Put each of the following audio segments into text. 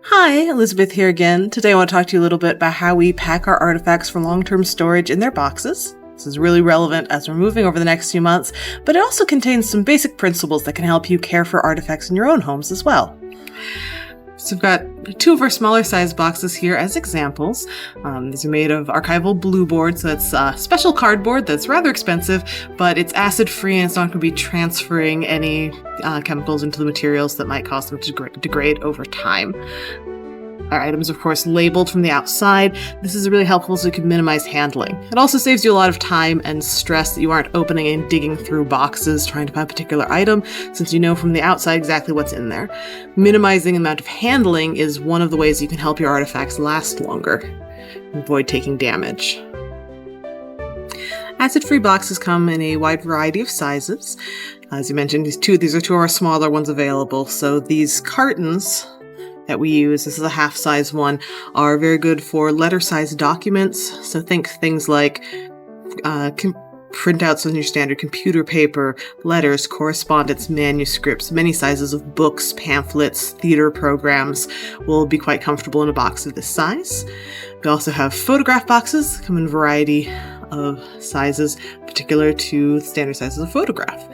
Hi, Elizabeth here again. Today I want to talk to you a little bit about how we pack our artifacts for long-term storage in their boxes. This is really relevant as we're moving over the next few months, but it also contains some basic principles that can help you care for artifacts in your own homes as well. So I've got two of our smaller size boxes here as examples. These are made of archival blue board, so it's special cardboard that's rather expensive, but it's acid-free and it's not going to be transferring any chemicals into the materials that might cause them to degrade over time. Our items, of course, labeled from the outside. This is really helpful so you can minimize handling. It also saves you a lot of time and stress that you aren't opening and digging through boxes trying to find a particular item, since you know from the outside exactly what's in there. Minimizing the amount of handling is one of the ways you can help your artifacts last longer and avoid taking damage. Acid-free boxes come in a wide variety of sizes. As you mentioned, these are two of our smaller ones available. So these cartons that we use, this is a half-size one, are very good for letter-sized documents. So think things like printouts on your standard computer paper, letters, correspondence, manuscripts, many sizes of books, pamphlets, theater programs will be quite comfortable in a box of this size. We also have photograph boxes, come in a variety of sizes, particular to the standard size of the photograph.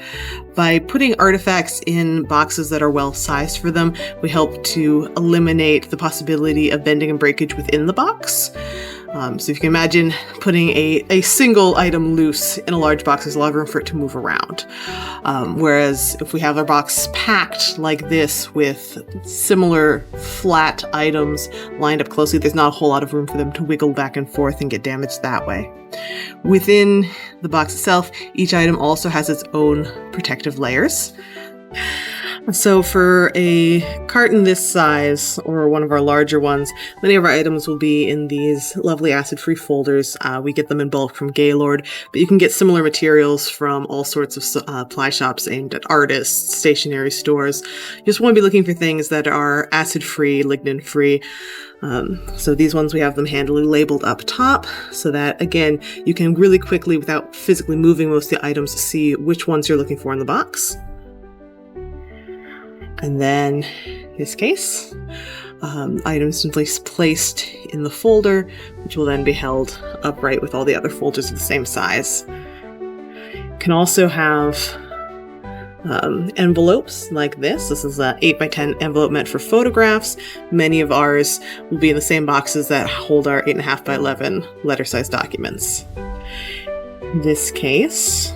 By putting artifacts in boxes that are well sized for them, we help to eliminate the possibility of bending and breakage within the box. So if you can imagine putting a single item loose in a large box, there's a lot of room for it to move around. Whereas if we have our box packed like this with similar flat items lined up closely, there's not a whole lot of room for them to wiggle back and forth and get damaged that way. Within the box itself, each item also has its own protective layers. So for a carton this size, or one of our larger ones, many of our items will be in these lovely acid-free folders. We get them in bulk from Gaylord, but you can get similar materials from all sorts of ply shops aimed at artists, stationery stores. You just want to be looking for things that are acid-free, lignin-free. So these ones, we have them handily labeled up top so that, again, you can really quickly, without physically moving most of the items, see which ones you're looking for in the box. And then, in this case, items simply placed in the folder, which will then be held upright with all the other folders of the same size. You can also have envelopes like this. This is an 8x10 envelope meant for photographs. Many of ours will be in the same boxes that hold our 8.5x11 letter-sized documents. In this case,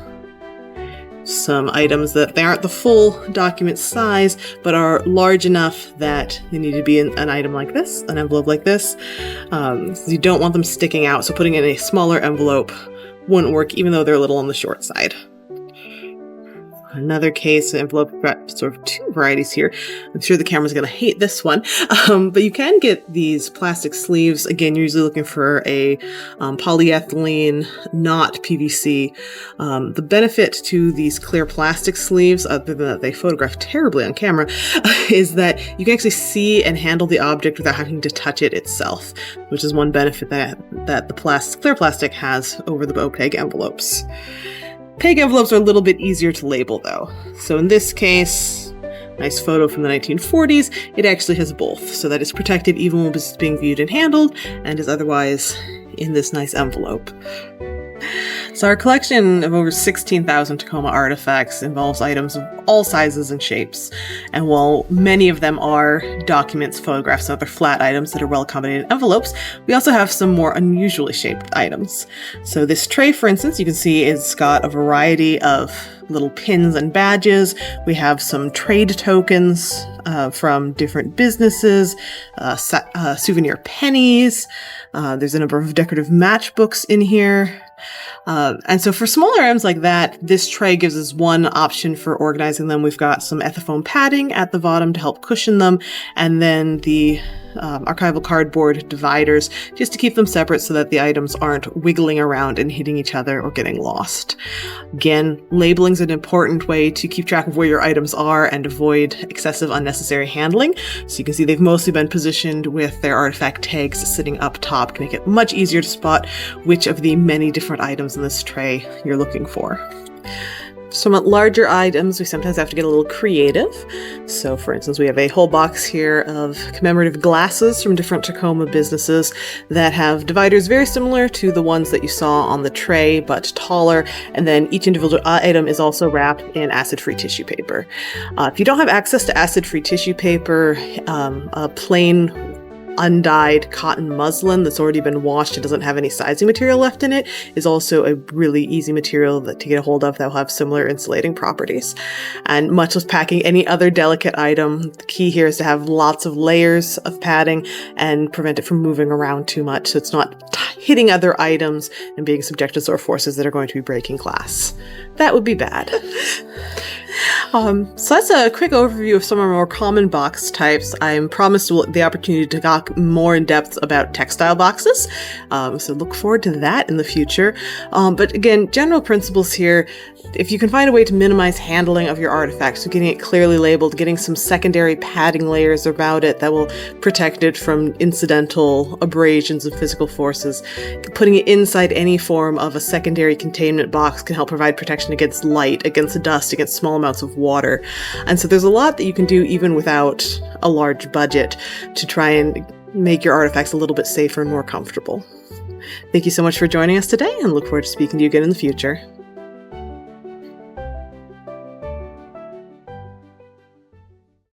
some items that they aren't the full document size, but are large enough that they need to be in an item like this, an envelope like this. So you don't want them sticking out, so putting in a smaller envelope wouldn't work, even though they're a little on the short side. Another case, envelope, we've got sort of two varieties here. I'm sure the camera's going to hate this one, but you can get these plastic sleeves. Again, you're usually looking for a polyethylene, not PVC. The benefit to these clear plastic sleeves, other than that they photograph terribly on camera, is that you can actually see and handle the object without having to touch it itself, which is one benefit that the clear plastic has over the opaque envelopes. Opaque envelopes are a little bit easier to label, though. So in this case, nice photo from the 1940s, it actually has both, so that it's protected even when it's being viewed and handled, and is otherwise in this nice envelope. So our collection of over 16,000 Tacoma artifacts involves items of all sizes and shapes. And while many of them are documents, photographs, and other flat items that are well accommodated envelopes, we also have some more unusually shaped items. So this tray, for instance, you can see it's got a variety of little pins and badges. We have some trade tokens from different businesses, souvenir pennies. There's a number of decorative matchbooks in here. And so for smaller items like that, this tray gives us one option for organizing them. We've got some ethafoam padding at the bottom to help cushion them, and then the archival cardboard dividers just to keep them separate so that the items aren't wiggling around and hitting each other or getting lost. Again, labeling is an important way to keep track of where your items are and avoid excessive unnecessary handling. So you can see they've mostly been positioned with their artifact tags sitting up top to make it much easier to spot which of the many different items in this tray you're looking for. Some larger items, we sometimes have to get a little creative. So for instance, we have a whole box here of commemorative glasses from different Tacoma businesses that have dividers very similar to the ones that you saw on the tray, but taller. And then each individual item is also wrapped in acid-free tissue paper. If you don't have access to acid-free tissue paper, a plain undyed cotton muslin that's already been washed and doesn't have any sizing material left in it is also a really easy material to get a hold of that will have similar insulating properties. And much as packing any other delicate item, the key here is to have lots of layers of padding and prevent it from moving around too much so it's not hitting other items and being subject to sore forces that are going to be breaking glass. That would be bad. So that's a quick overview of some of our more common box types. I'm promised the opportunity to talk more in depth about textile boxes, so look forward to that in the future. But again, general principles here. If you can find a way to minimize handling of your artifacts, so getting it clearly labeled, getting some secondary padding layers about it that will protect it from incidental abrasions and physical forces, putting it inside any form of a secondary containment box can help provide protection against light, against dust, against small amounts of water. And so there's a lot that you can do even without a large budget to try and make your artifacts a little bit safer and more comfortable. Thank you so much for joining us today, and look forward to speaking to you again in the future.